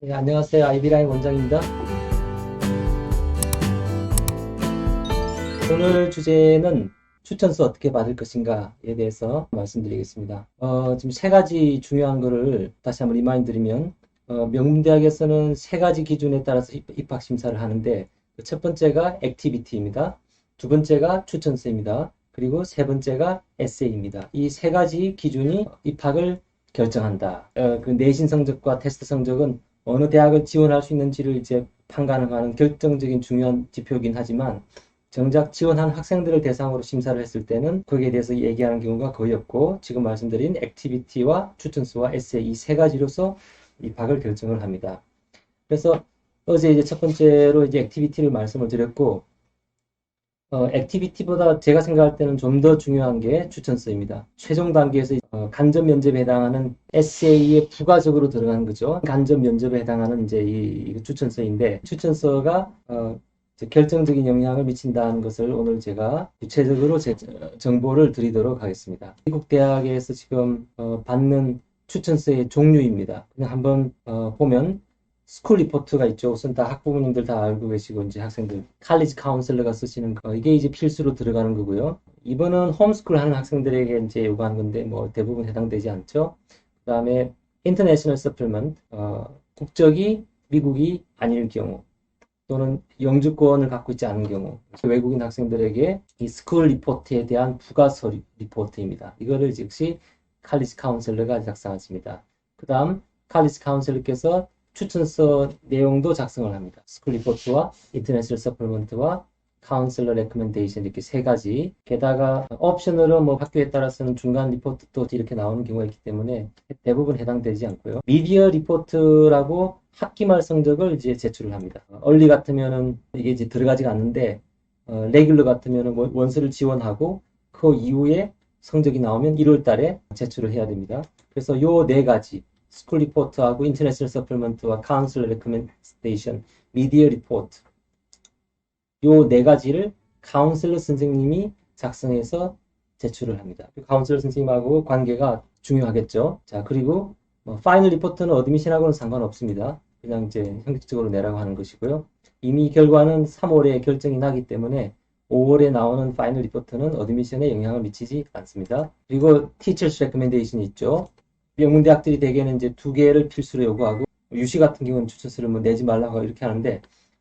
네, 안녕하세요. 아이비라인 원장입니다. 오늘 주제는 추천서 어떻게 받을 것인가에 대해서 말씀드리겠습니다. 지금 세 가지 중요한 거를 다시 한번 리마인드 드리면, 명문대학에서는 세 가지 기준에 따라서 입학 심사를 하는데, 첫 번째가 액티비티입니다. 두 번째가 추천서입니다. 그리고 세 번째가 에세이입니다. 이 세 가지 기준이 입학을 결정한다. 그 내신 성적과 테스트 성적은 어느 대학을 지원할 수 있는지를 이제 판가름하는 결정적인 중요한 지표이긴 하지만, 정작 지원한 학생들을 대상으로 심사를 했을 때는 거기에 대해서 얘기하는 경우가 거의 없고, 지금 말씀드린 액티비티와 추천서와 에세이 이 세 가지로서 입학을 결정을 합니다. 그래서 어제 이제 첫 번째로 이제 액티비티를 말씀을 드렸고, 액티비티보다 제가 생각할 때는 좀 더 중요한 게 추천서입니다. 최종 단계에서 간접 면접에 해당하는 에세이에 부가적으로 들어가는 거죠. 간접 면접에 해당하는 이제 이 추천서인데, 추천서가 결정적인 영향을 미친다는 것을 오늘 제가 구체적으로 정보를 드리도록 하겠습니다. 미국 대학에서 지금 받는 추천서의 종류입니다. 그냥 한번 보면 스쿨 리포트가 있죠. 우선 다 학부모님들 다 알고 계시고 이제 학생들 칼리지 카운슬러가 쓰시는 거 이게 이제 필수로 들어가는 거고요. 이번은 홈스쿨 하는 학생들에게 이제 요구하는 건데 뭐 대부분 해당되지 않죠. 그다음에 인터내셔널 서플먼트 국적이 미국이 아닐 경우 또는 영주권을 갖고 있지 않은 경우 외국인 학생들에게 이 스쿨 리포트에 대한 부가서 리포트입니다. 이거를 즉시 칼리지 카운슬러가 작성하십니다. 그 다음 칼리지 카운슬러께서 추천서 내용도 작성을 합니다. 스쿨 리포트와 인터내셔널 서플먼트와 카운슬러 레코멘데이션 이렇게 세 가지. 게다가 옵션으로 뭐 학교에 따라서는 중간 리포트도 이렇게 나오는 경우가 있기 때문에 대부분 해당되지 않고요. 미디어 리포트라고 학기말 성적을 이제 제출을 합니다. 얼리 같으면은 이게 이제 들어가지가 않는데 레귤러 같으면은 원서를 지원하고 그 이후에 성적이 나오면 1월 달에 제출을 해야 됩니다. 그래서 요 네 가지 스쿨 리포트하고 인터내셔널 서플먼트와 카운슬러 레코멘데이션, 미디어 리포트 요 네 가지를 카운슬러 선생님이 작성해서 제출을 합니다. 카운슬러 선생님하고 관계가 중요하겠죠. 자, 그리고 파이널 리포트는 어드미션하고는 상관없습니다. 그냥 이제 형식적으로 내라고 하는 것이고요. 이미 결과는 3월에 결정이 나기 때문에 5월에 나오는 파이널 리포트는 어드미션에 영향을 미치지 않습니다. 그리고 티처스 레코멘데이션이 있죠. 명문대학들이 대개는 이제 두 개를 필수로 요구하고 유시 같은 경우는 추천서를 뭐 내지 말라고 이렇게 하는데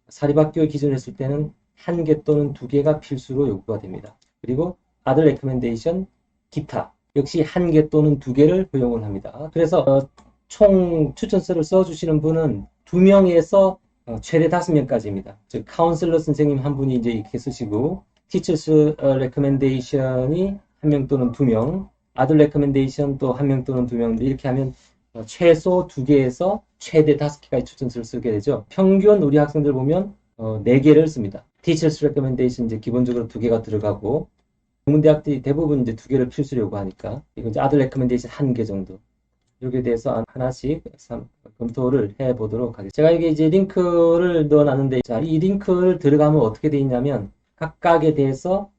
사립학교 기준으로 했을 때는 한 개 또는 두 개가 필수로 요구가 됩니다. 그리고 other recommendation, 기타 역시 한 개 또는 두 개를 허용을 합니다. 그래서 총 추천서를 써주시는 분은 2명에서 최대 5명까지입니다. 즉 카운슬러 선생님 한 분이 이제 이렇게 쓰시고 teachers recommendation이 한 명 또는 2명, other recommendation 또 한 명 또는 2명 이렇게 하면 최소 2개에서 최대 5개까지 추천서를 쓰게 되죠. 평균 우리 학생들 보면 4개를 씁니다. Teachers Recommendation 이제 기본적으로 2개가 들어가고 명문대학들이 대부분 이제 2개를 필수로 요구하니까 이건 이제 Other Recommendation 1개 정도 이렇게 돼서 하나씩 검토를 해보도록 하겠습니다. 제가 이게 이제 링크를 넣어놨는데 자, 이 링크를 들어가면 어떻게 되어 있냐면 각각에 대해서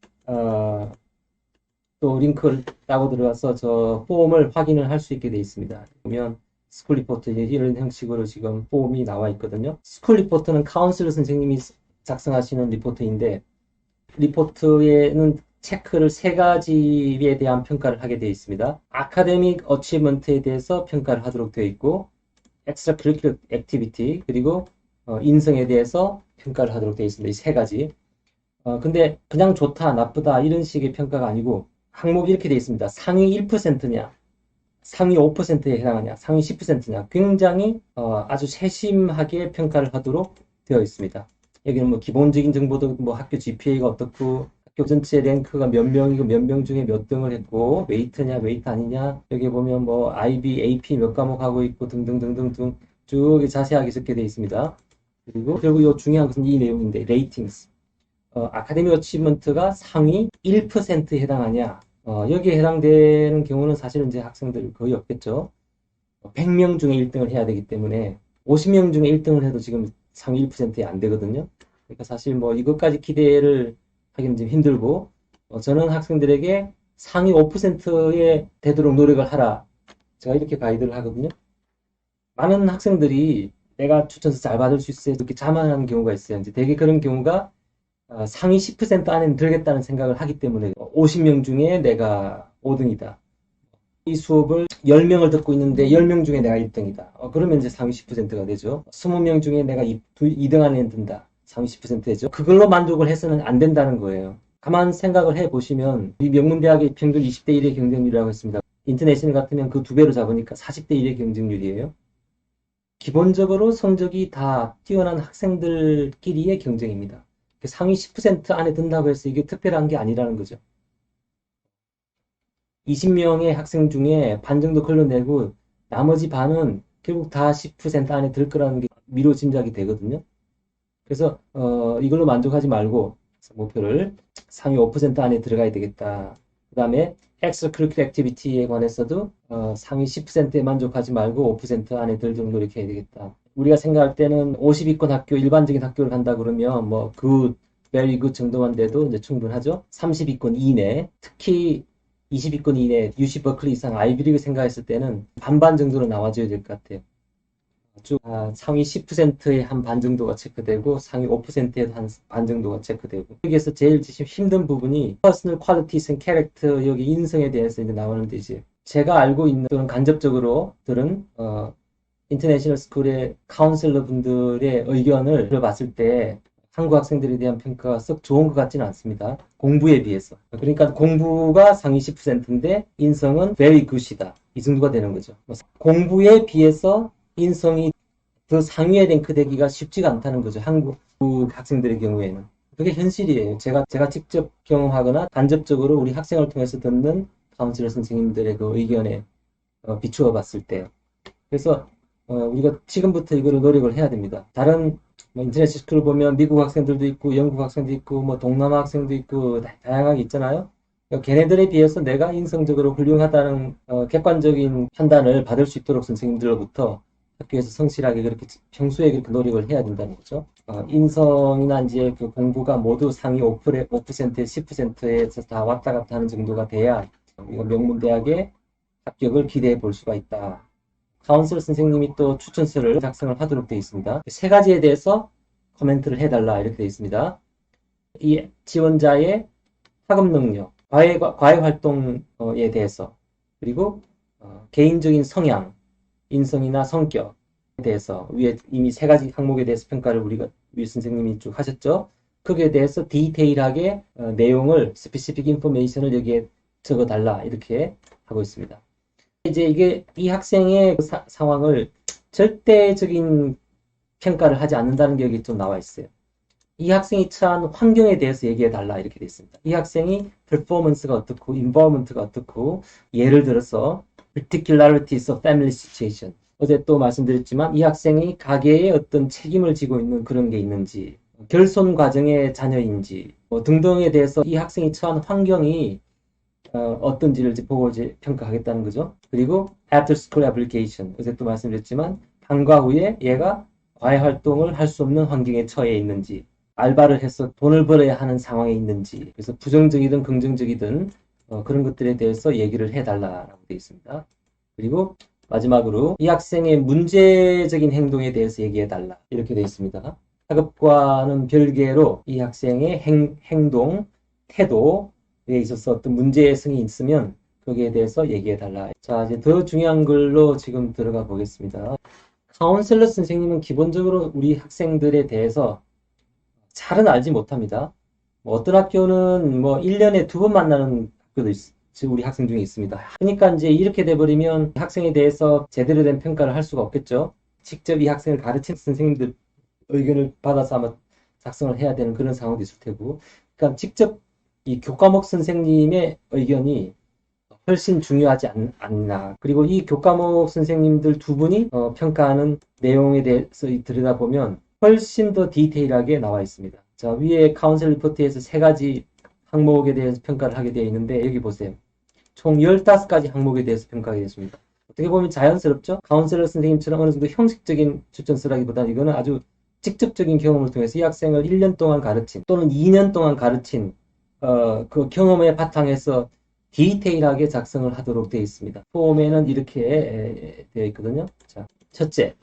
또 링크를 따고 들어가서 저 폼을 확인을 할 수 있게 되어 있습니다. 보면 스쿨 리포트 이런 형식으로 지금 폼이 나와 있거든요. 스쿨 리포트는 카운슬러 선생님이 작성하시는 리포트인데 리포트에는 체크를 세 가지에 대한 평가를 하게 되어 있습니다. 아카데믹 어치먼트에 대해서 평가를 하도록 되어 있고 엑스트라 커리큘러 액티비티 그리고 인성에 대해서 평가를 하도록 되어 있습니다. 이 세 가지. 근데 그냥 좋다, 나쁘다 이런 식의 평가가 아니고 항목이 이렇게 되어 있습니다. 상위 1%냐, 상위 5%에 해당하냐, 상위 10%냐 굉장히 아주 세심하게 평가를 하도록 되어 있습니다. 여기는 뭐 기본적인 정보도 뭐 학교 GPA가 어떻고 학교 전체 랭크가 몇 명이고 몇 명 중에 몇 등을 했고 웨이트냐 웨이트 아니냐 여기 보면 뭐 IB, AP 몇 과목 하고 있고 등등등등 쭉 자세하게 적게 되어 있습니다. 그리고 결국 이 중요한 것은 이 내용인데 레이팅스 아카데미 어치먼트가 상위 1%에 해당하냐 여기에 해당되는 경우는 사실은 이제 학생들 거의 없겠죠. 100명 중에 1등을 해야 되기 때문에 50명 중에 1등을 해도 지금 상위 1%에 안 되거든요. 그러니까 사실 뭐 이것까지 기대를 하기는 좀 힘들고 저는 학생들에게 상위 5%에 되도록 노력을 하라. 제가 이렇게 가이드를 하거든요. 많은 학생들이 내가 추천서 잘 받을 수 있어요. 이렇게 자만하는 경우가 있어요. 이제 되게 그런 경우가 상위 10% 안에는 들겠다는 생각을 하기 때문에 50명 중에 내가 5등이다. 이 수업을 10명을 듣고 있는데 10명 중에 내가 1등이다. 그러면 이제 상위 10%가 되죠. 20명 중에 내가 2등 안에 든다. 상위 10% 되죠. 그걸로 만족을 해서는 안 된다는 거예요. 가만 생각을 해보시면 이 명문대학의 평균 20대 1의 경쟁률이라고 했습니다. 인터내셔널 같으면 그 2배로 잡으니까 40대 1의 경쟁률이에요. 기본적으로 성적이 다 뛰어난 학생들끼리의 경쟁입니다. 상위 10% 안에 든다고 해서 이게 특별한 게 아니라는 거죠. 20명의 학생 중에 반 정도 걸러내고 나머지 반은 결국 다 10% 안에 들 거라는 게 미로 짐작이 되거든요. 그래서 이걸로 만족하지 말고 목표를 상위 5% 안에 들어가야 되겠다. 그 다음에 extracurricular activity에 관해서도 상위 10%에 만족하지 말고 5% 안에 들 정도 이렇게 해야 되겠다. 우리가 생각할 때는 50위권 학교, 일반적인 학교를 간다 그러면 뭐 good, very good 정도만 돼도 이제 충분하죠. 30위권 이내, 특히 20위권 이내, UC 버클리 이상 아이비리그 생각했을 때는 반반 정도로 나와줘야 될 것 같아요. 쭉 상위 10%의 한 반 정도가 체크되고 상위 5%의 한 반 정도가 체크되고 여기에서 제일 힘든 부분이 personal qualities and character 여기 인성에 대해서 이제 나오는데 이제 제가 알고 있는 또는 간접적으로 들은 인터내셔널 스쿨의 카운슬러 분들의 의견을 들어봤을 때 한국 학생들에 대한 평가가 썩 좋은 것 같지는 않습니다. 공부에 비해서. 그러니까 공부가 상위 10%인데 인성은 very good이다. 이 정도가 되는 거죠. 공부에 비해서 인성이 더 상위에 랭크되기가 쉽지가 않다는 거죠. 한국 학생들의 경우에는. 그게 현실이에요. 제가 직접 경험하거나 간접적으로 우리 학생을 통해서 듣는 카운슬러 선생님들의 그 의견에 비추어 봤을 때. 그래서 우리가 지금부터 이거를 노력을 해야 됩니다. 다른 인터넷 스쿨을 보면 미국 학생들도 있고 영국 학생도 있고 뭐 동남아 학생도 있고 다양하게 있잖아요. 그러니까 걔네들에 비해서 내가 인성적으로 훌륭하다는 객관적인 판단을 받을 수 있도록 선생님들로부터 학교에서 성실하게 그렇게 평소에 그렇게 노력을 해야 된다는 거죠. 인성이나 이제 그 공부가 모두 상위 5%, 10%에서 다 왔다 갔다 하는 정도가 돼야 우리가 명문대학의 합격을 기대해 볼 수가 있다. 카운슬 선생님이 또 추천서를 작성을 하도록 되어 있습니다. 세 가지에 대해서 코멘트를 해달라 이렇게 되어 있습니다. 이 지원자의 학업 능력, 과외 활동에 대해서, 그리고 개인적인 성향, 인성이나 성격에 대해서 위에 이미 세 가지 항목에 대해서 평가를 우리 선생님이 쭉 하셨죠. 거기에 대해서 디테일하게 내용을 스페시픽 인포메이션을 여기에 적어달라 이렇게 하고 있습니다. 이제 이게 이 학생의 상황을 절대적인 평가를 하지 않는다는 게 여기 좀 나와 있어요. 이 학생이 처한 환경에 대해서 얘기해 달라 이렇게 되어 있습니다. 이 학생이 퍼포먼스가 어떻고 인버먼트가 어떻고 예를 들어서 particularities of family situation 어제 또 말씀드렸지만 이 학생이 가계에 어떤 책임을 지고 있는 그런 게 있는지 결손 과정의 자녀인지 등등에 대해서 이 학생이 처한 환경이 어떤지를 보고 이제 평가하겠다는 거죠. 그리고 after school application 어제 또 말씀드렸지만 방과 후에 얘가 과외 활동을 할 수 없는 환경에 처해 있는지 알바를 해서 돈을 벌어야 하는 상황에 있는지 그래서 부정적이든 긍정적이든 그런 것들에 대해서 얘기를 해달라고 되어 있습니다. 그리고 마지막으로 이 학생의 문제적인 행동에 대해서 얘기해달라 이렇게 되어 있습니다. 학업과는 별개로 이 학생의 행동, 태도에 있어서 어떤 문제성이 있으면 거기에 대해서 얘기해달라. 자, 이제 더 중요한 걸로 지금 들어가 보겠습니다. 카운셀러 선생님은 기본적으로 우리 학생들에 대해서 잘은 알지 못합니다. 어떤 학교는 1년에 2번 만나는 학교도 우리 학생 중에 있습니다. 그러니까 이제 이렇게 돼버리면 학생에 대해서 제대로 된 평가를 할 수가 없겠죠. 직접 이 학생을 가르친 선생님들 의견을 받아서 아마 작성을 해야 되는 그런 상황도 있을 테고. 그러니까 직접 이 교과목 선생님의 의견이 훨씬 중요하지 않나. 그리고 이 교과목 선생님들 두 분이 평가하는 내용에 대해서 들여다보면 훨씬 더 디테일하게 나와 있습니다. 자, 위에 카운셀 리포트에서 세 가지 항목에 대해서 평가를 하게 되어 있는데 여기 보세요. 총 15가지 항목에 대해서 평가하게 됐습니다. 어떻게 보면 자연스럽죠? 카운셀러 선생님처럼 어느 정도 형식적인 추천서라기보다는 이거는 아주 직접적인 경험을 통해서 이 학생을 1년 동안 가르친 또는 2년 동안 가르친 그 경험의 바탕에서 디테일하게 작성을 하도록 되어 있습니다. 폼에는 이렇게 되어 있거든요. 자, 첫째,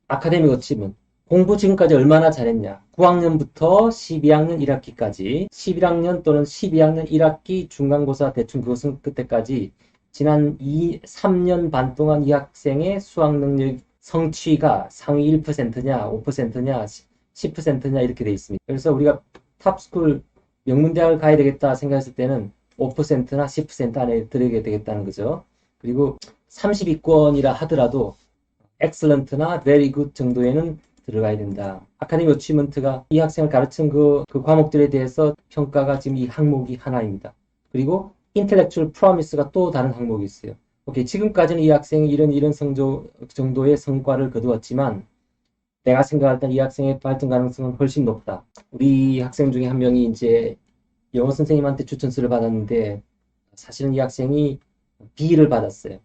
아카데믹 어치먼트. 공부 지금까지 얼마나 잘했냐. 9학년부터 12학년 1학기까지, 11학년 또는 12학년 1학기 중간고사 대충 그것은 그때까지 지난 3년 반 동안 이 학생의 수학 능력 성취가 상위 1%냐, 5%냐, 10%냐 이렇게 돼 있습니다. 그래서 우리가 탑스쿨 명문대학을 가야 되겠다 생각했을 때는 5%나 10% 안에 들어야 되겠다는 거죠. 그리고 30위권이라 하더라도 excellent나 very good 정도에는 들어가야 된다. 아카데미 어치먼트가 이 학생을 가르친 그 과목들에 대해서 평가가 지금 이 항목이 하나입니다. 그리고 intellectual promise가 또 다른 항목이 있어요. 오케이, 지금까지는 이 학생이 이런 정도의 성과를 거두었지만 내가 생각할 때 이 학생의 발전 가능성은 훨씬 높다. 우리 학생 중에 한 명이 이제 영어 선생님한테 추천서를 받았는데 사실은 이 학생이 B를 받았어요.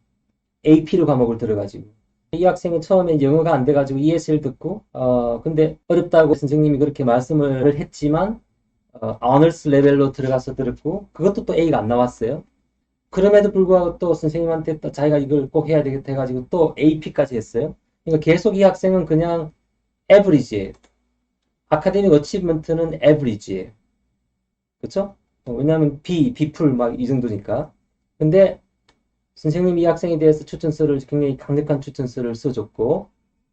AP로 과목을 들어가지고. 이 학생이 처음에 영어가 안 돼가지고 ESL 듣고 근데 어렵다고 선생님이 그렇게 말씀을 했지만 어너스 레벨로 들어가서 들었고 그것도 또 A가 안 나왔어요. 그럼에도 불구하고 또 선생님한테 또 자기가 이걸 꼭 해야 되겠다 해가지고 또 AP까지 했어요. 그러니까 계속 이 학생은 그냥 에브리지예요. 아카데믹 어치먼트는 에브리지예요. 그쵸? 왜냐하면 B풀 막 이 정도니까. 근데 선생님이 이 학생에 대해서 추천서를 굉장히 강력한 추천서를 써줬고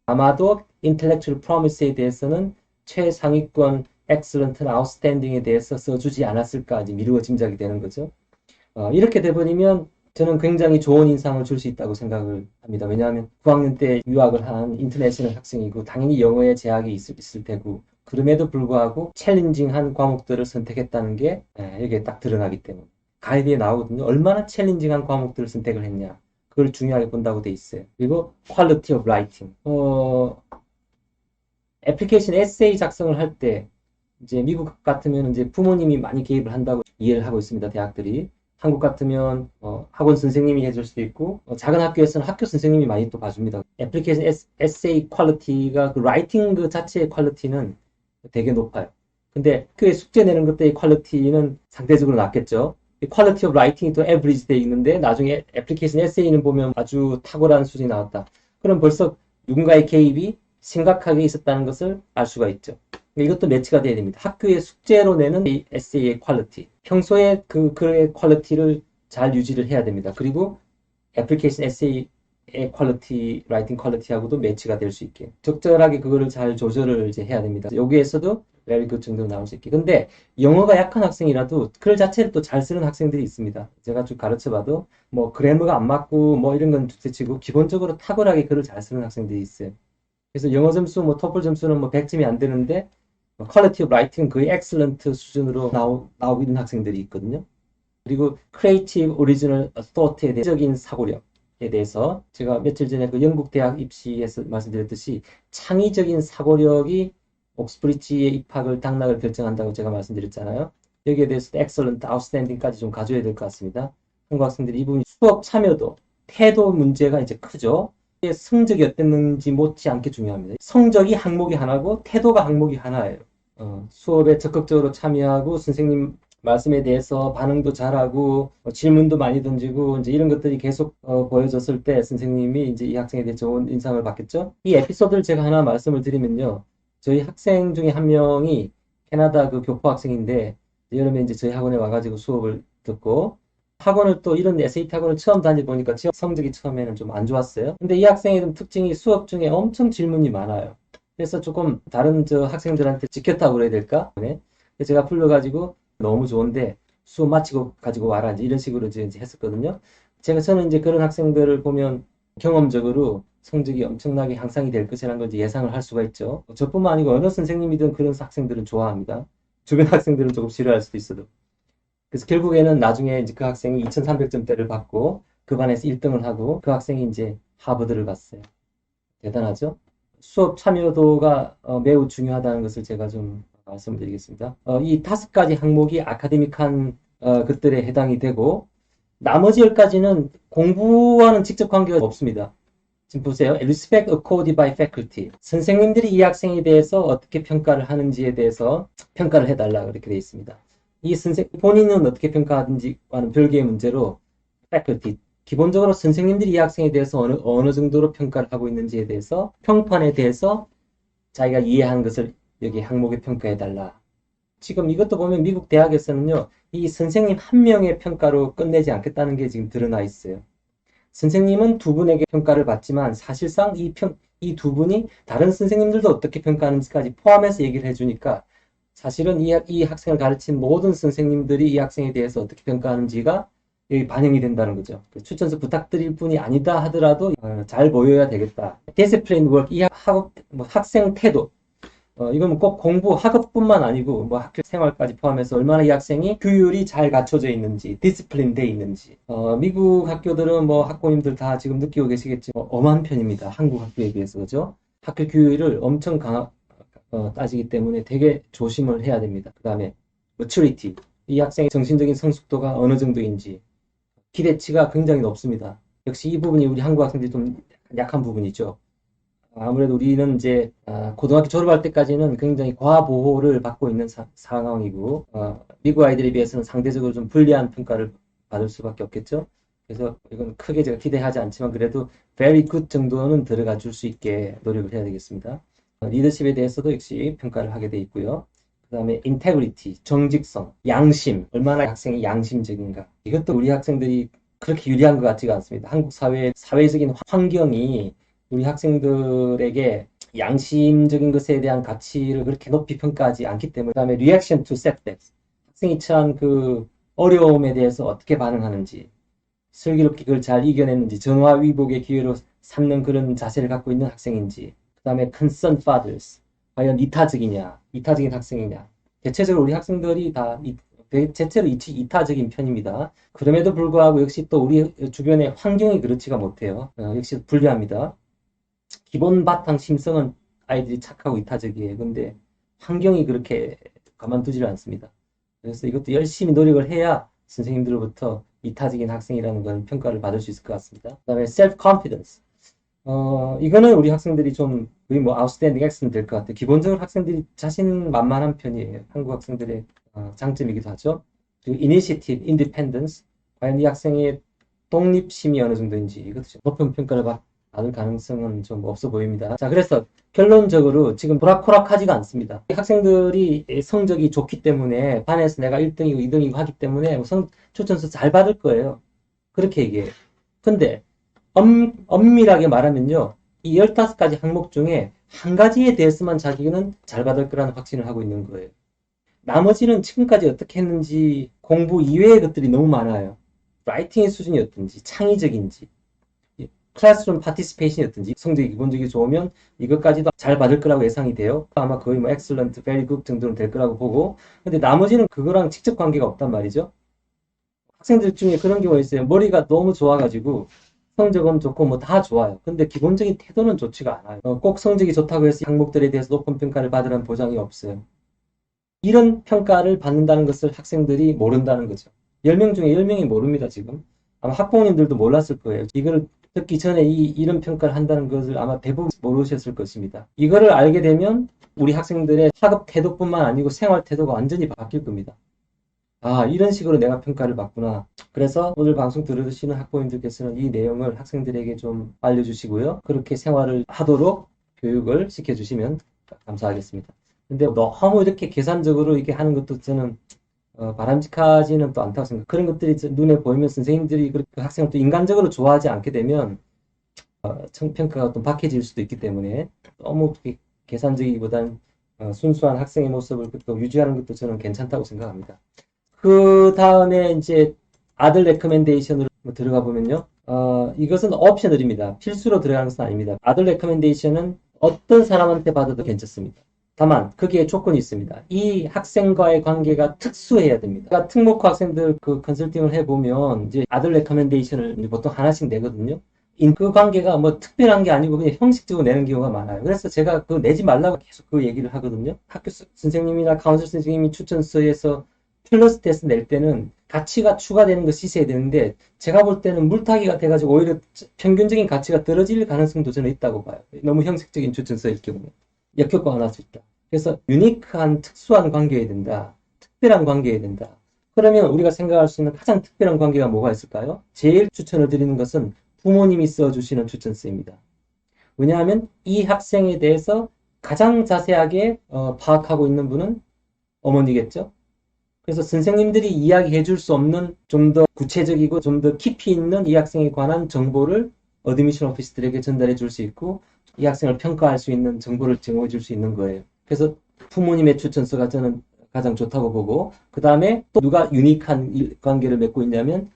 아마도 intellectual promise에 대해서는 최상위권 excellent, outstanding에 대해서 써주지 않았을까 미루어 짐작이 되는 거죠. 이렇게 돼버리면 저는 굉장히 좋은 인상을 줄 수 있다고 생각을 합니다. 왜냐하면 9학년 때 유학을 한 인터내셔널 학생이고 당연히 영어에 제약이 있을 테고 그럼에도 불구하고 챌린징한 과목들을 선택했다는 게 여기에 딱 드러나기 때문에 가이드에 나오거든요. 얼마나 챌린징한 과목들을 선택을 했냐. 그걸 중요하게 본다고 돼 있어요. 그리고 quality of writing. 애플리케이션 에세이 작성을 할 때 이제 미국 같으면 이제 부모님이 많이 개입을 한다고 이해를 하고 있습니다. 대학들이. 한국 같으면 학원 선생님이 해줄 수도 있고 작은 학교에서는 학교 선생님이 많이 또 봐줍니다. 애플리케이션 에세이 퀄리티가 그 라이팅 그 자체의 퀄리티는 되게 높아요. 근데 학교에 숙제 내는 것들의 퀄리티는 상대적으로 낮겠죠. 퀄리티 오브 라이팅이 또 에브리지 돼 있는데 나중에 애플리케이션 에세이는 보면 아주 탁월한 수준이 나왔다. 그럼 벌써 누군가의 개입이 심각하게 있었다는 것을 알 수가 있죠. 이것도 매치가 돼야 됩니다. 학교의 숙제로 내는 이 에세이의 퀄리티. 평소에 글의 퀄리티를 잘 유지를 해야 됩니다. 그리고 애플리케이션 에세이의 퀄리티, 라이팅 퀄리티하고도 매치가 될 수 있게. 적절하게 그거를 잘 조절을 이제 해야 됩니다. 여기에서도 very good 정도로 나올 수 있게. 근데 영어가 약한 학생이라도 글 자체를 또 잘 쓰는 학생들이 있습니다. 제가 쭉 가르쳐봐도 뭐 그래머가 안 맞고 뭐 이런 건 둘째치고 기본적으로 탁월하게 글을 잘 쓰는 학생들이 있어요. 그래서 영어 점수, 뭐 토플 점수는 뭐 100점이 안 되는데 퀄리티 오브 라이팅 거의 엑셀런트 수준으로 나오고 있는 학생들이 있거든요. 그리고 크리에이티브 오리지널 토트에 대한 적인 사고력에 대해서 제가 며칠 전에 그 영국 대학 입시에서 말씀드렸듯이 창의적인 사고력이 옥스브리지의 입학을 당락을 결정한다고 제가 말씀드렸잖아요. 여기에 대해서 엑셀런트, 아웃스탠딩까지 좀 가져야 될 것 같습니다. 한국 학생들이 이 부분 수업 참여도, 태도 문제가 이제 크죠. 성적이 어땠는지 못지않게 중요합니다. 성적이 항목이 하나고 태도가 항목이 하나예요. 수업에 적극적으로 참여하고 선생님 말씀에 대해서 반응도 잘하고 질문도 많이 던지고 이제 이런 것들이 계속 보여졌을 때 선생님이 이제 이 학생에 대해 좋은 인상을 받겠죠. 이 에피소드를 제가 하나 말씀을 드리면요. 저희 학생 중에 한 명이 캐나다 그 교포 학생인데 여름에 이제 저희 학원에 와가지고 수업을 듣고 학원을 또 이런 SAT 학원을 처음 다니보니까 성적이 처음에는 좀 안 좋았어요. 근데 이 학생의 좀 특징이 수업 중에 엄청 질문이 많아요. 그래서 조금 다른 저 학생들한테 지켰다고 그래야 될까? 네. 그래서 제가 불러가지고 너무 좋은데 수업 마치고 가지고 와라 이런 식으로 이제 했었거든요. 저는 이제 그런 학생들을 보면 경험적으로 성적이 엄청나게 향상이 될 것이라는 걸 이제 예상을 할 수가 있죠. 저뿐만 아니고 어느 선생님이든 그런 학생들은 좋아합니다. 주변 학생들은 조금 싫어할 수도 있어도. 그래서 결국에는 나중에 이제 그 학생이 2300점대를 받고 그 반에서 1등을 하고 그 학생이 이제 하버드를 갔어요. 대단하죠? 수업 참여도가 매우 중요하다는 것을 제가 좀 말씀드리겠습니다. 이 5가지 항목이 아카데믹한 것들에 해당이 되고 나머지 10가지는 공부와는 직접 관계가 없습니다. 지금 보세요. Respect accorded by faculty. 선생님들이 이 학생에 대해서 어떻게 평가를 하는지에 대해서 평가를 해달라 이렇게 되어 있습니다. 이 본인은 어떻게 평가하든지와는 별개의 문제로 faculty, 기본적으로 선생님들이 이 학생에 대해서 어느 정도로 평가를 하고 있는지에 대해서 평판에 대해서 자기가 이해한 것을 여기 항목에 평가해달라. 지금 이것도 보면 미국 대학에서는요, 이 선생님 한 명의 평가로 끝내지 않겠다는 게 지금 드러나 있어요. 선생님은 두 분에게 평가를 받지만 사실상 이 두 분이 다른 선생님들도 어떻게 평가하는지까지 포함해서 얘기를 해주니까 사실은 이 학생을 가르친 모든 선생님들이 이 학생에 대해서 어떻게 평가하는지가 여기 반영이 된다는 거죠. 추천서 부탁드릴 분이 아니다 하더라도 잘 보여야 되겠다. 디시플린 워크, 학생 태도. 이건 꼭 공부, 학업뿐만 아니고 뭐 학교 생활까지 포함해서 얼마나 이 학생이 규율이 잘 갖춰져 있는지, 디스플린 돼 있는지. 미국 학교들은 뭐 학부모님들 다 지금 느끼고 계시겠지만 엄한 편입니다. 한국 학교에 비해서, 그죠? 학교 규율을 엄청 따지기 때문에 되게 조심을 해야 됩니다. 그 다음에 maturity, 이 학생의 정신적인 성숙도가 어느 정도인지, 기대치가 굉장히 높습니다. 역시 이 부분이 우리 한국 학생들이 좀 약한 부분이죠. 아무래도 우리는 이제 고등학교 졸업할 때까지는 굉장히 과보호를 받고 있는 상황이고 미국 아이들에 비해서는 상대적으로 좀 불리한 평가를 받을 수밖에 없겠죠. 그래서 이건 크게 제가 기대하지 않지만 그래도 very good 정도는 들어가 줄 수 있게 노력을 해야 되겠습니다. 리더십에 대해서도 역시 평가를 하게 돼 있고요. 그 다음에 integrity, 정직성, 양심, 얼마나 학생이 양심적인가. 이것도 우리 학생들이 그렇게 유리한 것 같지가 않습니다. 한국 사회적인 환경이 우리 학생들에게 양심적인 것에 대한 가치를 그렇게 높이 평가하지 않기 때문에. 그 다음에 reaction to setbacks, 학생이 처한 그 어려움에 대해서 어떻게 반응하는지, 슬기롭게 그걸 잘 이겨냈는지, 전화위복의 기회로 삼는 그런 자세를 갖고 있는 학생인지. 그 다음에 concerned fathers, 과연 이타적인 학생이냐. 대체적으로 우리 학생들이 다 대체로 이타적인 편입니다. 그럼에도 불구하고 역시 또 우리 주변의 환경이 그렇지가 못해요. 역시 불리합니다. 기본 바탕 심성은 아이들이 착하고 이타적이에요. 근데 환경이 그렇게 가만두지를 않습니다. 그래서 이것도 열심히 노력을 해야 선생님들로부터 이타적인 학생이라는 건 평가를 받을 수 있을 것 같습니다. 그 다음에 self-confidence. 이거는 우리 학생들이 좀 거의 뭐 outstanding excellent 될 것 같아요. 기본적으로 학생들이 자신만만한 편이에요. 한국 학생들의 장점이기도 하죠. 그리고 initiative, independence. 과연 이 학생의 독립심이 어느 정도인지 이것도 좀 높은 평가를 받을 가능성은 좀 없어 보입니다. 자, 그래서 결론적으로 지금 호락호락하지가 않습니다. 학생들이 성적이 좋기 때문에 반에서 내가 1등이고 2등이고 하기 때문에 추천서 잘 받을 거예요. 그렇게 얘기해요. 근데 엄밀하게 말하면요, 이 15가지 항목 중에 한 가지에 대해서만 자기는 잘 받을 거라는 확신을 하고 있는 거예요. 나머지는 지금까지 어떻게 했는지 공부 이외의 것들이 너무 많아요. 라이팅의 수준이 어떤지, 창의적인지, 클래스룸 파티시페이션이었든지 성적이 기본적이 좋으면 이것까지도 잘 받을 거라고 예상이 돼요. 아마 거의 뭐 excellent, very good 정도는 될 거라고 보고, 근데 나머지는 그거랑 직접 관계가 없단 말이죠. 학생들 중에 그런 경우가 있어요. 머리가 너무 좋아가지고 성적은 좋고 뭐 다 좋아요. 근데 기본적인 태도는 좋지가 않아요. 꼭 성적이 좋다고 해서 항목들에 대해서 높은 평가를 받으라는 보장이 없어요. 이런 평가를 받는다는 것을 학생들이 모른다는 거죠. 10명 중에 10명이 모릅니다, 지금. 아마 학부모님들도 몰랐을 거예요. 이걸 듣기 전에 이런 평가를 한다는 것을 아마 대부분 모르셨을 것입니다. 이거를 알게 되면 우리 학생들의 학업 태도뿐만 아니고 생활 태도가 완전히 바뀔 겁니다. 아, 이런 식으로 내가 평가를 받구나. 그래서 오늘 방송 들으시는 학부모님들께서는 이 내용을 학생들에게 좀 알려주시고요. 그렇게 생활을 하도록 교육을 시켜주시면 감사하겠습니다. 근데 너무 이렇게 계산적으로 이렇게 하는 것도 저는 바람직하지는 또 않다고 생각해요. 그런 것들이 눈에 보이면 선생님들이 그 학생을 또 인간적으로 좋아하지 않게 되면 평가가 또 박해질 수도 있기 때문에 너무 계산적이기보단 순수한 학생의 모습을 또 유지하는 것도 저는 괜찮다고 생각합니다. 그 다음에 이제 아들 레커멘데이션으로 들어가 보면요. 이것은 옵셔널입니다. 필수로 들어가는 것은 아닙니다. 아들 레커멘데이션은 어떤 사람한테 받아도 괜찮습니다. 다만 거기에 조건이 있습니다. 이 학생과의 관계가 특수해야 됩니다. 그러니까 특목고 학생들 그 컨설팅을 해보면 이제 아들 레커멘데이션을 보통 하나씩 내거든요. 그 관계가 뭐 특별한 게 아니고 그냥 형식적으로 내는 경우가 많아요. 그래서 제가 그 내지 말라고 계속 그 얘기를 하거든요. 학교 선생님이나 카운슬 선생님이 추천서에서 플러스 테스트 낼 때는 가치가 추가되는 것이 있어야 되는데 제가 볼 때는 물타기가 돼가지고 오히려 평균적인 가치가 떨어질 가능성도 저는 있다고 봐요. 너무 형식적인 추천서일 경우에. 역효과가 날 수 있다. 그래서 유니크한 특수한 관계여야 된다. 특별한 관계여야 된다. 그러면 우리가 생각할 수 있는 가장 특별한 관계가 뭐가 있을까요? 제일 추천을 드리는 것은 부모님이 써주시는 추천서입니다. 왜냐하면 이 학생에 대해서 가장 자세하게 파악하고 있는 분은 어머니겠죠? 그래서 선생님들이 이야기해 줄 수 없는 좀 더 구체적이고 좀 더 깊이 있는 이 학생에 관한 정보를 어드미션 오피스들에게 전달해 줄 수 있고 이 학생을 평가할 수 있는 정보를 제공해 줄 수 있는 거예요. 그래서 부모님의 추천서가 저는 가장 좋다고 보고 그 다음에 또 누가 유니크한 관계를 맺고 있냐면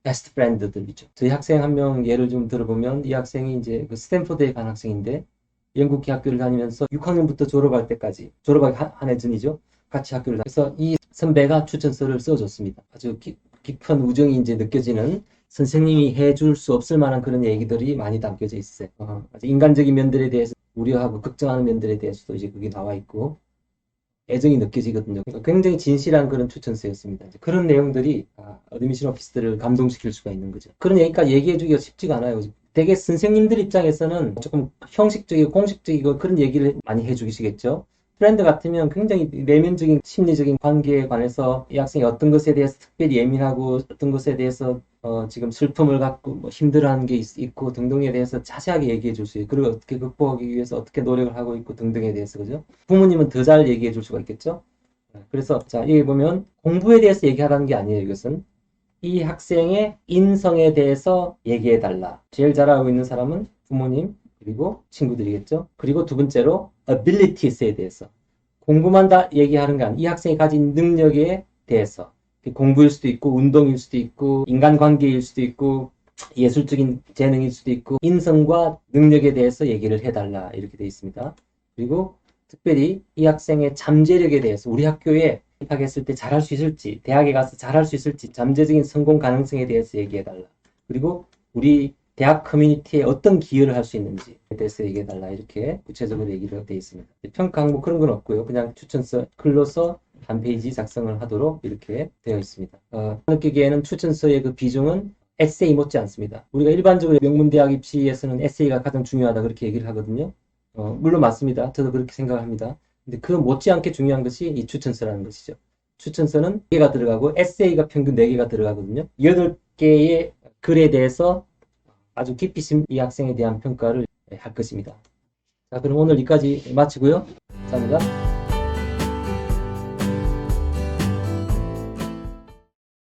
베스트 프렌드들이죠. 저희 학생 한 명 예를 좀 들어보면 이 학생이 이제 그 스탠포드에 간 학생인데 영국계 학교를 다니면서 6학년부터 졸업할 때까지 졸업하기 한 해 전이죠. 같이 학교를 다녀서 이 선배가 추천서를 써줬습니다. 아주 깊은 우정이 이제 느껴지는 선생님이 해줄 수 없을 만한 그런 얘기들이 많이 담겨져 있어요. 아주 인간적인 면들에 대해서 우려하고 걱정하는 면들에 대해서도 이제 그게 나와 있고 애정이 느껴지거든요. 그러니까 굉장히 진실한 그런 추천서였습니다. 그런 내용들이 어드미션 오피스들을 감동시킬 수가 있는 거죠. 그런 얘기까지 얘기해주기가 쉽지가 않아요. 되게 선생님들 입장에서는 조금 형식적이고 공식적이고 그런 얘기를 많이 해주시겠죠. 프렌드 같으면 굉장히 내면적인 심리적인 관계에 관해서 이 학생이 어떤 것에 대해서 특별히 예민하고 어떤 것에 대해서 지금 슬픔을 갖고 뭐 힘들어하는 게 있고 등등에 대해서 자세하게 얘기해 줄 수 있고 그리고 어떻게 극복하기 위해서 어떻게 노력을 하고 있고 등등에 대해서 그죠? 부모님은 더 잘 얘기해 줄 수가 있겠죠? 그래서 자 여기 보면 공부에 대해서 얘기하라는 게 아니에요. 이것은 이 학생의 인성에 대해서 얘기해 달라. 제일 잘하고 있는 사람은 부모님 그리고 친구들이겠죠. 그리고 두 번째로 abilities에 대해서 공부만 다 얘기하는 게 아니라 이 학생이 가진 능력에 대해서 공부일 수도 있고 운동일 수도 있고 인간관계일 수도 있고 예술적인 재능일 수도 있고 인성과 능력에 대해서 얘기를 해달라 이렇게 되어 있습니다. 그리고 특별히 이 학생의 잠재력에 대해서 우리 학교에 입학했을 때 잘할 수 있을지 대학에 가서 잘할 수 있을지 잠재적인 성공 가능성에 대해서 얘기해달라. 그리고 우리 대학 커뮤니티에 어떤 기여를 할 수 있는지에 대해서 얘기해달라 이렇게 구체적으로 얘기를 되어 있습니다. 평가 항목 그런 건 없고요. 그냥 추천서 글로서 한 페이지 작성을 하도록 이렇게 되어 있습니다. 느끼기에는 추천서의 그 비중은 에세이 못지 않습니다. 우리가 일반적으로 명문대학 입시에서는 에세이가 가장 중요하다 그렇게 얘기를 하거든요. 물론 맞습니다. 저도 그렇게 생각합니다. 근데 그 못지않게 중요한 것이 이 추천서라는 것이죠. 추천서는 4개가 들어가고 에세이가 평균 4개가 들어가거든요. 8개의 글에 대해서 아주 깊이 이 학생에 대한 평가를 할 것입니다. 자, 그럼 오늘 여기까지 마치고요. 감사합니다.